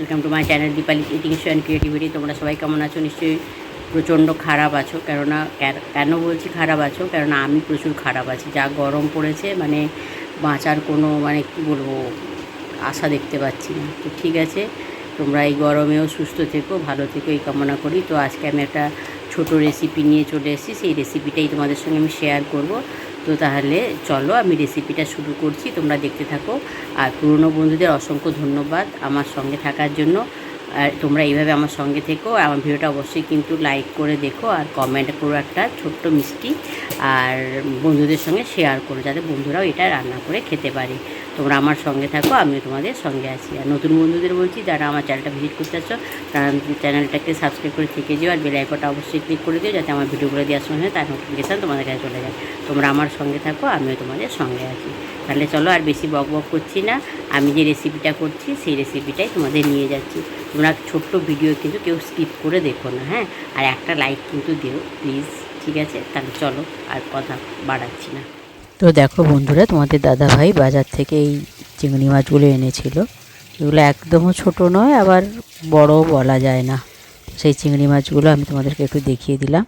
Welcome to my channel Dipali eating show and creativity. তোমরা সবাই কেমন আছো? নিশ্চয়ই প্রচণ্ড খারাপ আছো। কেননা কেন বলছি খারাপ আছো, কেননা আমি প্রচুর খারাপ আছি। যা গরম পড়েছে, মানে বাঁচার কোনো কী বলবো আশা দেখতে পাচ্ছি না। তো ঠিক আছে, তোমরা এই গরমেও সুস্থ থেকো, ভালো থেকো, এই কামনা করি। তো আজকে আমি একটা ছোটো রেসিপি নিয়ে চলে এসেছি, সেই রেসিপিটাই তোমাদের সঙ্গে আমি শেয়ার করব। তো তাহলে চলো আমি রেসিপিটা শুরু করছি, তোমরা দেখতে থাকো। আর পুরনো বন্ধুদের অসংখ্য ধন্যবাদ আমার সঙ্গে থাকার জন্য। আর তোমরা এইভাবে আমার সঙ্গে থেকো। আমার ভিডিওটা অবশ্যই কিন্তু লাইক করে দেখো, আর কমেন্ট করো একটা ছোট্ট মিষ্টি, আর বন্ধুদের সঙ্গে শেয়ার করো, যাতে বন্ধুরাও এটা রান্না করে খেতে পারে। তোমরা আমার সঙ্গে থাকো, আমিও তোমাদের সঙ্গে আছি। আর নতুন বন্ধুদের বলছি, যারা আমার চ্যানেলটা ভিজিট করতে আসছো, তারা চ্যানেলটাকে সাবস্ক্রাইব করে থেকে যেও, আর বেল আইকনটা অবশ্যই ক্লিক করে দিও, যাতে আমার ভিডিওগুলো দেওয়ার সঙ্গে তার নোটিফিকেশান তোমাদের কাছে চলে যায়। তোমরা আমার সঙ্গে থাকো, আমিও তোমাদের সঙ্গে আছি। তাহলে চলো, আর বেশি বক বক করছি না, আমি যে রেসিপিটা করছি সেই রেসিপিটাই তোমাদের নিয়ে যাচ্ছি। তোমরা ছোট্ট ভিডিও কিন্তু কেউ স্কিপ করে দেখো না, হ্যাঁ? আর একটা লাইক কিন্তু দিও প্লিজ, ঠিক আছে? তাহলে চলো, আর কথা বাড়াচ্ছি না। তো দেখো বন্ধুরা, তোমাদের দাদাভাই বাজার থেকে এই চিংড়ি মাছগুলো এনেছিল। এগুলো একদমও ছোট নয়, আবার বড়ও বলা যায় না। সেই চিংড়ি মাছগুলো আমি তোমাদেরকে একটু দেখিয়ে দিলাম।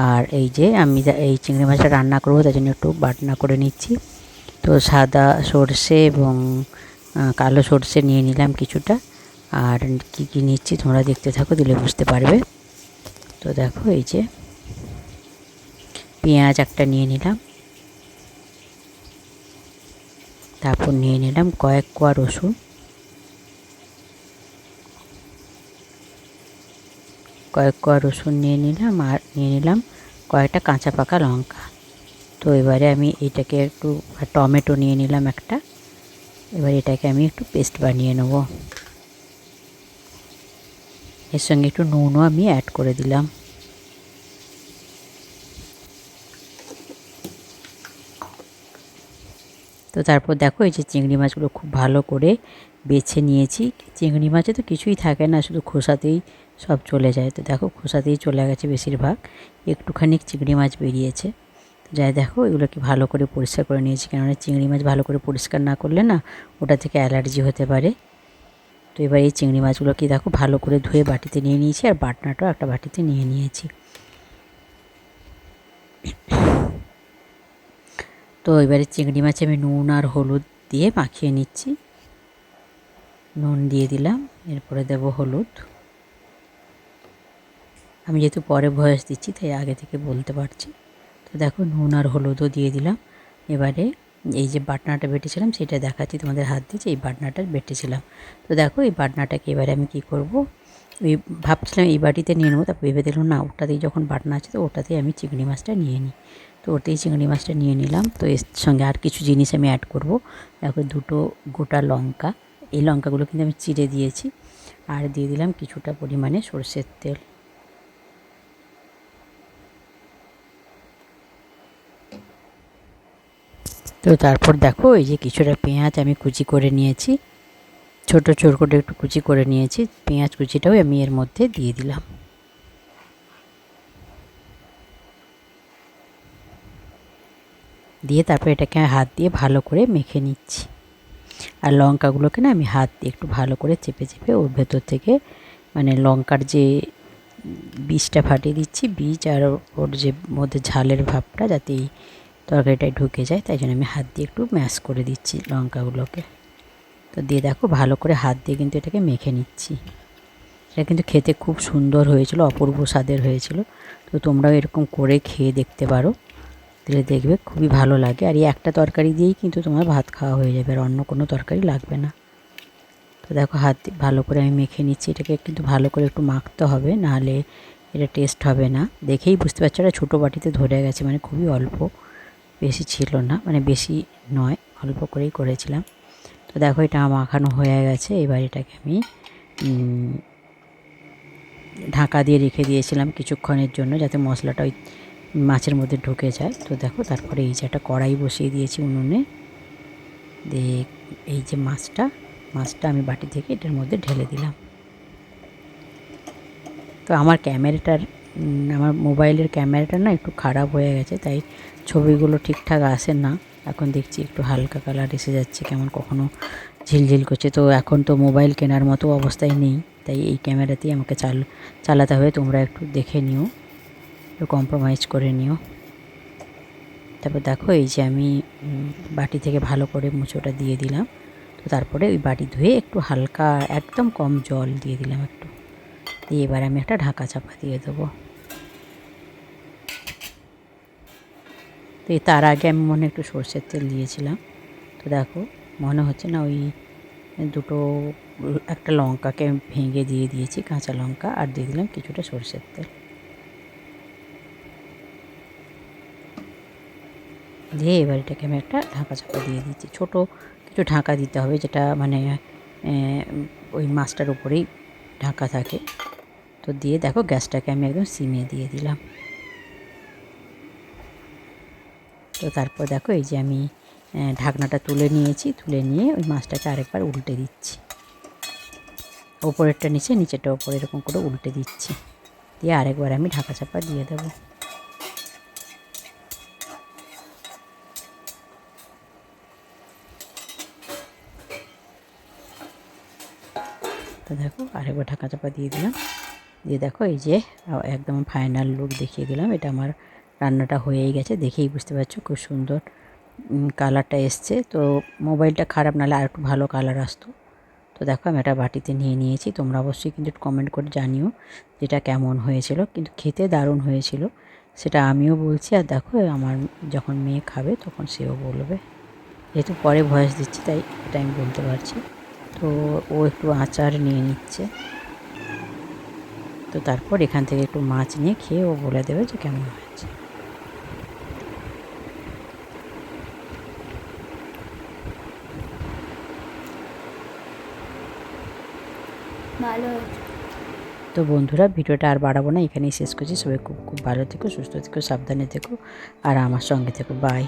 আর এই যে আমি এই চিংড়ি মাছটা রান্না করবো, তার জন্য একটু বাটনা করে নিচ্ছি। তো সাদা সর্ষে এবং কালো সর্ষে নিয়ে নিলাম কিছুটা। আর কী কী নিচ্ছি তোমরা দেখতে থাকো, দিলে বুঝতে পারবে। তো দেখো, এই যে পেঁয়াজ একটা নিয়ে নিলাম, তারপর নিয়ে নিলাম কয়েক কোয়া রসুন, নিয়ে নিলাম, আর নিয়ে নিলাম কয়েকটা কাঁচা পাকা লঙ্কা। তো এবারে আমি এটাকে একটু, টমেটো নিয়ে নিলাম একটা। এবার এটাকে আমি একটু পেস্ট বানিয়ে নেব। এর সঙ্গে একটু নুনও আমি অ্যাড করে দিলাম। তো তারপর দেখো, এই যে চিংড়ি মাছগুলো খুব ভালো করে বেছে নিয়েছি। চিংড়ি মাছে তো কিছুই থাকে না, শুধু খোসাতেই সব চলে যায়। তো দেখো, খোসাতেই চলে গেছে বেশিরভাগ, একটুখানি চিংড়ি মাছ বেরিয়েছে। যাই দেখো, এগুলোকে ভালো করে পরিষ্কার করে নিয়েছি, কেননা চিংড়ি মাছ ভালো করে পরিষ্কার না করলে না ওটা থেকে অ্যালার্জি হতে পারে। তো এবার এই চিংড়ি মাছগুলোকে দেখো ভালো করে ধুয়ে বাটিতে নিয়ে নিয়েছি, আর বাটনাটাও একটা বাটিতে নিয়ে নিয়েছি। তো এবারে চিংড়ি মাছে আমি নুন আর হলুদ দিয়ে মাখিয়ে নিচ্ছি। নুন দিয়ে দিলাম, এরপরে দেব হলুদ। আমি যেহেতু পরে ভয়েস দিচ্ছি, তাই আগে থেকে বলতে পারছি। তো দেখো, নুন আর হলুদও দিয়ে দিলাম। এবারে এই যে বাটনাটা বেটেছিলাম সেটা দেখাচ্ছি তোমাদের হাত দিয়ে, যে এই বাটনাটা বেটেছিলাম। তো দেখো, এই বাটনাটাকে এবারে আমি কি করব, ওই ভাবছিলাম এই বাটিতে নিয়ে নেবো, তারপর ভেবে দিলাম না, ওটাতেই যখন বাটনা আছে তো ওটাতেই আমি চিংড়ি মাছটা নিয়ে নিই। তো ওটাই চিংড়ি মাছটা নিয়ে নিলাম। তো এর সঙ্গে আর কিছু জিনিস আমি অ্যাড করব। দেখো, দুটো গোটা লঙ্কা, এই লঙ্কাগুলো কিন্তু আমি চিড়ে দিয়েছি। আর দিয়ে দিলাম কিছুটা পরিমাণে সরষের তেল। তো তারপর দেখো, এই যে কিছুটা পেঁয়াজ আমি কুচি করে নিয়েছি, ছোট ছোট করে একটু কুচি করে নিয়েছি। পেঁয়াজ কুচিটাও আমি এর মধ্যে দিয়ে দিলাম। দিয়ে তারপর এটাকে হাত দিয়ে ভালো করে মেখে নিচ্ছি। আর লঙ্কাগুলোকে না আমি হাত দিয়ে একটু ভালো করে চেপে চেপে ওর ভেতর থেকে, মানে লঙ্কার যে বীজটা ফাটিয়ে দিচ্ছি, বীজ আর ওর যে মধ্যে ঝালের ভাবটা যাতে এই তরকারিটায় ঢুকে যায়, তাই জন্য আমি হাত দিয়ে একটু ম্যাশ করে দিচ্ছি লঙ্কাগুলোকে। তো দিয়ে দেখো, ভালো করে হাত দিয়ে কিন্তু এটাকে মেখে নিচ্ছি। এটা কিন্তু খেতে খুব সুন্দর হয়েছিল, অপূর্ব স্বাদের হয়েছিল। তো তোমরাও এরকম করে খেয়ে দেখতে পারো, দিলে দেখবে খুবই ভালো লাগে। আর এই একটা তরকারি দিয়েই কিন্তু তোমার ভাত খাওয়া হয়ে যাবে, আর অন্য কোনো তরকারি লাগবে না। তো দেখো, হাত ভালো করে আমি মেখে নিচ্ছি। এটাকে কিন্তু ভালো করে একটু মাখতে হবে, নাহলে এটা টেস্ট হবে না। দেখেই বুঝতে পারছো, এটা ছোটো বাটিতে ধরে গেছে, মানে খুবই অল্প, বেশি ছিল না, মানে বেশি নয়, অল্প করেই করেছিলাম। তো দেখো, এটা মাখানো হয়ে গেছে। এবার এটাকে আমি ঢাকা দিয়ে রেখে দিয়েছিলাম কিছুক্ষণের জন্য, যাতে মশলাটা ওই মাছের মধ্যে ঢুকে যায়। তো দেখো, তারপরে এই যে একটা কড়াই বসিয়ে দিয়েছি উনুনে। এই যে মাছটা আমি বাটি থেকে এটার মধ্যে ঢেলে দিলাম। তো আমার মোবাইলের ক্যামেরাটা না একটু খারাপ হয়ে গেছে, তাই ছবিগুলো ঠিকঠাক আসে না। এখন দেখছি একটু হালকা কালার এসে যাচ্ছে, কেমন কখনো ঝিলঝিল করছে। তো এখন তো মোবাইল কেনার মতো অবস্থায় নেই, তাই এই ক্যামেরাতেই আমাকে চালাতে হবে। তোমরা একটু দেখে নিও, একটু কম্প্রোমাইজ করে নিও। তারপর দেখো এই যে আমি বাটি থেকে ভালো করে মুছোটা দিয়ে দিলাম। তো তারপরে ওই বাটি ধুয়ে একটু হালকা একদম কম জল দিয়ে দিলাম একটু, দিয়ে এবার আমি একটা ঢাকা চাপা দিয়ে দেবো। তো তার আগে আমি মনে একটু সর্ষের তেল দিয়েছিলাম। তো দেখো মনে হচ্ছে না ওই দুটো একটা লঙ্কাকে ভেঙে দিয়ে দিয়েছি, কাঁচা লঙ্কা, আর দিয়ে দিলাম কিছুটা সর্ষের তেল। দিয়ে এবার এটাকে আমি একটা ঢাকা চাপা দিয়ে দিচ্ছি। ছোটো কিছু ঢাকা দিতে হবে, যেটা মানে ওই মাছটার উপরেই ঢাকা থাকে। তো দিয়ে দেখো গ্যাসটাকে আমি একদম সিমে দিয়ে দিলাম। তো তারপর দেখো এই যে আমি ঢাকনাটা তুলে নিয়েছি, তুলে নিয়ে ওই মাছটাকে আরেকবার উল্টে দিচ্ছি। ওপরেরটা নিচে, নিচেরটা ওপরে, এরকম করে উল্টে দিচ্ছি। দিয়ে আরেকবার আমি ঢাকা চাপা দিয়ে দেবো। তো দেখো আরেকবার ঢাকা চাপা দিয়ে দিলাম। দিয়ে দেখো এই যে একদম ফাইনাল লুক দেখিয়ে দিলাম। এটা আমার রান্নাটা হয়েই গেছে, দেখেই বুঝতে পারছো খুব সুন্দর কালারটা এসছে। তো মোবাইলটা খারাপ, নাহলে আর একটু ভালো কালার আসতো। তো দেখো আমি একটা বাটিতে নিয়ে নিয়েছি। তোমরা অবশ্যই কিন্তু কমেন্ট করে জানিও যেটা কেমন হয়েছিল। কিন্তু খেতে দারুণ হয়েছিল, সেটা আমিও বলছি, আর দেখো আমার যখন মেয়ে খাবে তখন সেও বলবে। যেহেতু পরে ভয়েস দিচ্ছি তাই এটা আমি বলতে পারছি। তো ও একটু আচার নিয়ে নিচ্ছে। তো তারপর এখান থেকে একটু মাছ নিয়ে খেয়ে ও বলে দেবে যে কেমন হয়েছে। ভালো। তো বন্ধুরা ভিডিওটা আর বাড়াবো না, এখানেই শেষ করছি। সবাই খুব খুব ভালো থেকো, সুস্থ থেকো, সাবধানে থেকো, আর আমার সঙ্গে থেকো। বাই।